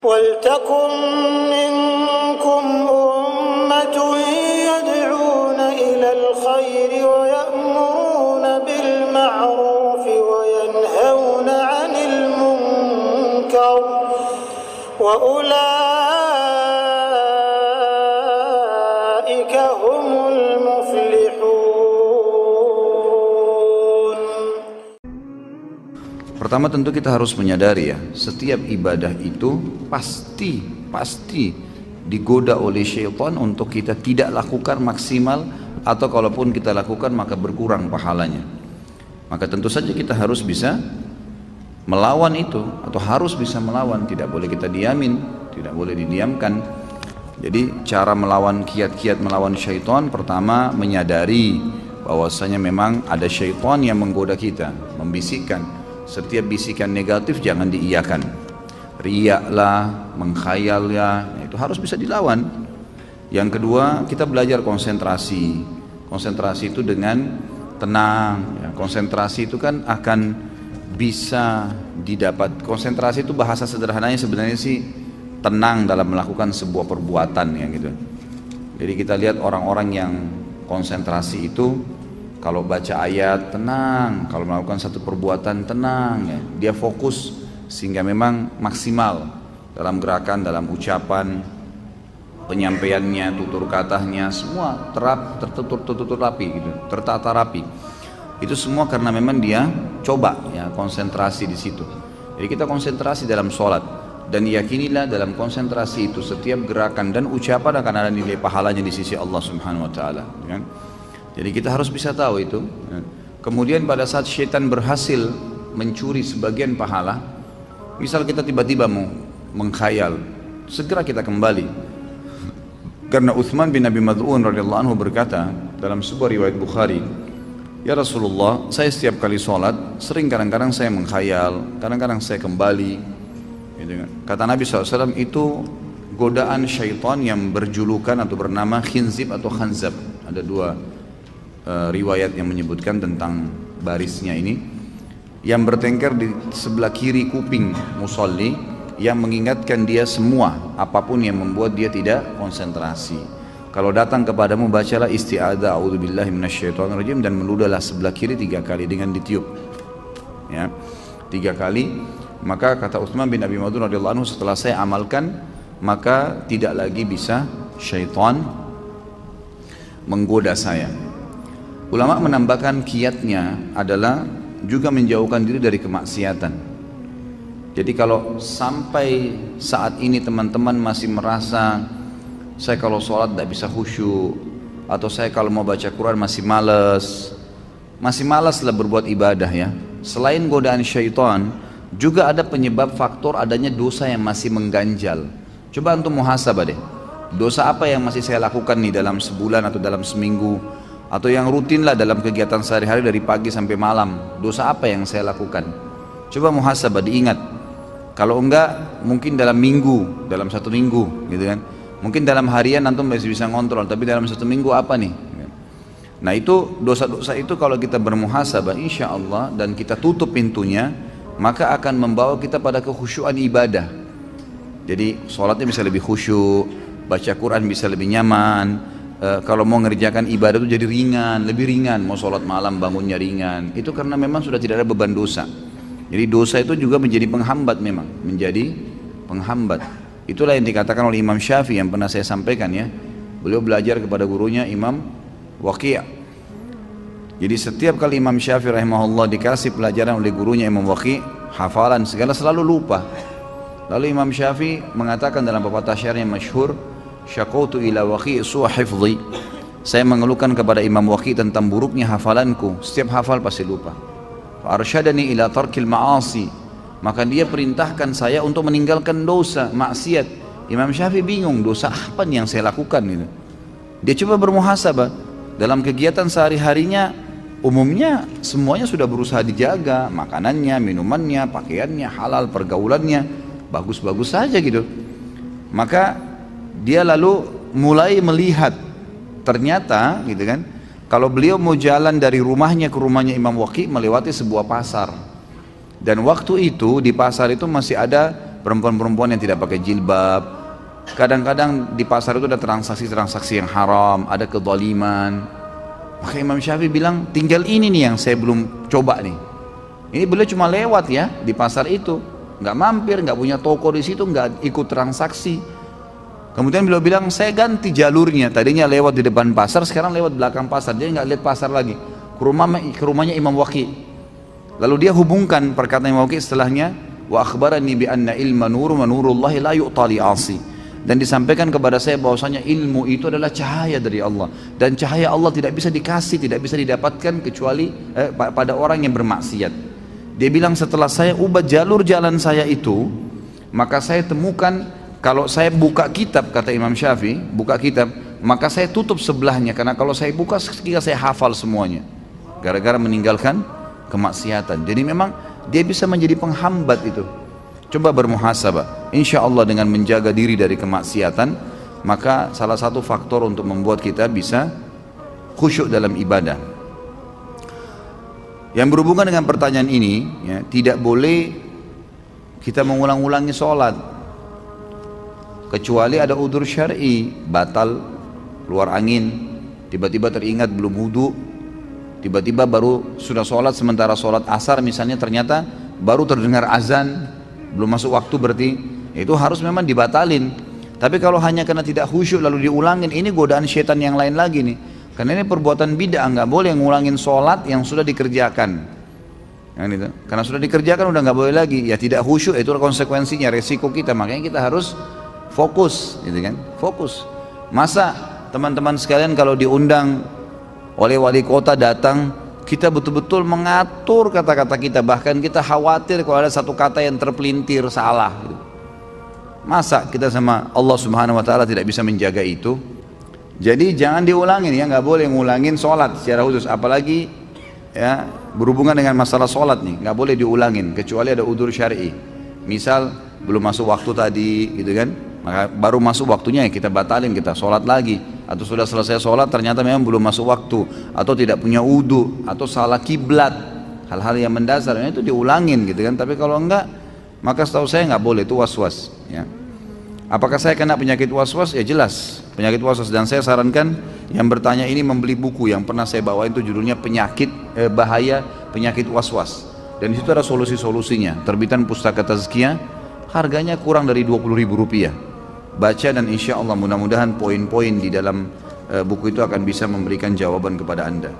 وَلْتَكُنْ مِنْكُمْ أُمَّةٌ يَدْعُونَ إِلَى الْخَيْرِ وَيَأْمُرُونَ بِالْمَعْرُوفِ وَيَنْهَوْنَ عَنِ الْمُنْكَرِ وَأُولَئِكَ هُمُ الْمُفْلِحُونَ. Pertama tentu kita harus menyadari ya, setiap ibadah itu pasti digoda oleh syaitan untuk kita tidak lakukan maksimal, atau kalaupun kita lakukan maka berkurang pahalanya. Maka tentu saja kita harus bisa melawan itu, atau harus bisa melawan, tidak boleh kita diamin, tidak boleh didiamkan. Jadi cara melawan kiat-kiat melawan syaitan, pertama menyadari bahwasanya memang ada syaitan yang menggoda kita, membisikkan. Setiap bisikan negatif jangan diiyakan. Riak lah, mengkhayal ya, itu harus bisa dilawan. Yang kedua, kita belajar konsentrasi. Konsentrasi itu dengan tenang ya. Konsentrasi itu kan akan bisa didapat. Konsentrasi itu bahasa sederhananya sebenarnya sih tenang dalam melakukan sebuah perbuatan ya gitu. Jadi kita lihat orang-orang yang konsentrasi itu, kalau baca ayat tenang, kalau melakukan satu perbuatan tenang ya. Dia fokus sehingga memang maksimal dalam gerakan, dalam ucapan, penyampaiannya, tutur katanya, semua tertutur rapi gitu, tertata rapi. Itu semua karena memang dia coba ya konsentrasi di situ. Jadi kita konsentrasi dalam sholat, dan yakinilah dalam konsentrasi itu setiap gerakan dan ucapan akan ada nilai pahalanya di sisi Allah Subhanahu wa taala, kan? Jadi kita harus bisa tahu itu. Kemudian pada saat syaitan berhasil mencuri sebagian pahala, misal kita tiba-tiba mau mengkhayal, segera kita kembali. Karena Uthman bin Abi Mad'un radhiyallahu anhu berkata dalam sebuah riwayat Bukhari, "Ya Rasulullah, saya setiap kali sholat, sering kadang-kadang saya mengkhayal, kadang-kadang saya kembali." Kata Nabi SAW, itu godaan syaitan yang berjulukan atau bernama khinzib atau khanzab. Ada dua riwayat yang menyebutkan tentang barisnya ini, yang bertengkar di sebelah kiri kuping musalli, yang mengingatkan dia semua apapun yang membuat dia tidak konsentrasi. Kalau datang kepadamu, bacalah isti'adzah a'udzubillahi minasyaitonirrajim, dan meludahlah sebelah kiri 3 kali dengan ditiup ya, 3 kali. Maka kata Utsman bin Abi Mad'un radhiyallahu anhu, setelah saya amalkan maka tidak lagi bisa syaitan menggoda saya. Ulama menambahkan kiatnya adalah juga menjauhkan diri dari kemaksiatan. Jadi kalau sampai saat ini teman-teman masih merasa saya kalau sholat tidak bisa khusyuk, atau saya kalau mau baca Quran masih malas lah berbuat ibadah ya. Selain godaan syaitan, juga ada penyebab faktor adanya dosa yang masih mengganjal. Coba antum muhasabah deh. Dosa apa yang masih saya lakukan nih dalam sebulan atau dalam seminggu, atau yang rutin lah dalam kegiatan sehari-hari dari pagi sampai malam. Dosa apa yang saya lakukan? Coba muhasabah, diingat. Kalau enggak, mungkin dalam minggu, dalam 1 minggu gitu kan. Mungkin dalam harian antum masih bisa ngontrol, tapi dalam 1 minggu apa nih? Nah itu dosa-dosa itu kalau kita bermuhasabah insya Allah dan kita tutup pintunya, maka akan membawa kita pada kekhusyuan ibadah. Jadi sholatnya bisa lebih khusyuk, baca Quran bisa lebih nyaman. Kalau mau ngerjakan ibadah itu jadi ringan, lebih ringan. Mau sholat malam bangunnya ringan, itu karena memang sudah tidak ada beban dosa. Jadi dosa itu juga menjadi penghambat, memang menjadi penghambat. Itulah yang dikatakan oleh Imam Syafi'i yang pernah saya sampaikan ya. Beliau belajar kepada gurunya Imam Waqi'. Jadi setiap kali Imam Syafi'i rahimahullah dikasih pelajaran oleh gurunya Imam Waqi', hafalan segala selalu lupa. Lalu Imam Syafi'i mengatakan dalam pepatah syair yang masyhur, "Syaqautu ila Waqi' su'a hifdhi." Saya mengeluhkan kepada Imam Waqi' tentang buruknya hafalanku, setiap hafal pasti lupa. Fa arsyadani ila tarkil ma'asi. Maka dia perintahkan saya untuk meninggalkan dosa, maksiat. Imam Syafi'i bingung, dosa apa yang saya lakukan gitu. Dia coba bermuhasabah dalam kegiatan sehari-harinya. Umumnya semuanya sudah berusaha dijaga, makanannya, minumannya, pakaiannya, halal, pergaulannya bagus-bagus saja gitu. Maka dia lalu mulai melihat, ternyata gitu kan, kalau beliau mau jalan dari rumahnya ke rumahnya Imam Waqi' melewati sebuah pasar. Dan waktu itu di pasar itu masih ada perempuan-perempuan yang tidak pakai jilbab. Kadang-kadang di pasar itu ada transaksi-transaksi yang haram, ada kezaliman. Maka Imam Syafi'i bilang, tinggal ini nih yang saya belum coba nih. Ini beliau cuma lewat ya di pasar itu, nggak mampir, nggak punya toko di situ, nggak ikut transaksi. Kemudian beliau bilang, saya ganti jalurnya, tadinya lewat di depan pasar, sekarang lewat belakang pasar, jadi nggak lihat pasar lagi. Ke rumahnya Imam Waqi. Lalu dia hubungkan perkataan Imam Waqi setelahnya, wa akhbarani bi anna ilma nur wa nurullahi la yu'ta li 'asi. Dan disampaikan kepada saya bahwasanya ilmu itu adalah cahaya dari Allah, dan cahaya Allah tidak bisa dikasih, tidak bisa didapatkan kecuali pada orang yang bermaksiat. Dia bilang, setelah saya ubah jalur jalan saya itu, maka saya temukan kalau saya buka kitab, kata Imam Syafi'i, buka kitab, maka saya tutup sebelahnya, karena kalau saya buka ketika saya hafal semuanya, gara-gara meninggalkan kemaksiatan. Jadi memang dia bisa menjadi penghambat itu. Coba bermuhasabah, insya Allah dengan menjaga diri dari kemaksiatan, maka salah satu faktor untuk membuat kita bisa khusyuk dalam ibadah. Yang berhubungan dengan pertanyaan ini, ya, tidak boleh kita mengulang-ulangi sholat, kecuali ada udzur syar'i, batal, keluar angin, tiba-tiba teringat belum wudu, tiba-tiba baru sudah sholat, sementara sholat asar misalnya ternyata baru terdengar azan, belum masuk waktu, berarti itu harus memang dibatalin. Tapi kalau hanya karena tidak khusyuk lalu diulangin, ini godaan syaitan yang lain lagi nih, karena ini perbuatan bid'ah. Nggak boleh ngulangin sholat yang sudah dikerjakan, gitu. Karena sudah dikerjakan udah nggak boleh lagi, ya tidak khusyuk, itu konsekuensinya, resiko kita. Makanya kita harus fokus, gitu kan, fokus. Masa teman-teman sekalian kalau diundang oleh wali kota datang, kita betul-betul mengatur kata-kata kita, bahkan kita khawatir kalau ada satu kata yang terpelintir salah. Masa kita sama Allah Subhanahu Wa Taala tidak bisa menjaga itu? Jadi jangan diulangin ya, nggak boleh ngulangin sholat secara khusus, apalagi ya berhubungan dengan masalah sholat nih, nggak boleh diulangin kecuali ada udzur syar'i. Misal belum masuk waktu tadi, gitu kan? Maka baru masuk waktunya ya kita batalin, kita sholat lagi. Atau sudah selesai sholat ternyata memang belum masuk waktu, atau tidak punya wudu, atau salah kiblat, hal-hal yang mendasar itu diulangin, gitu kan. Tapi kalau enggak, maka setahu saya nggak boleh, itu was-was ya. Apakah saya kena penyakit was-was? Ya jelas penyakit was-was, dan saya sarankan yang bertanya ini membeli buku yang pernah saya bawa, itu judulnya bahaya penyakit was-was, dan di situ ada solusi-solusinya, terbitan Pustaka Tazkiyah, harganya kurang dari 20.000 rupiah. Baca dan insya Allah mudah-mudahan poin-poin di dalam buku itu akan bisa memberikan jawaban kepada Anda.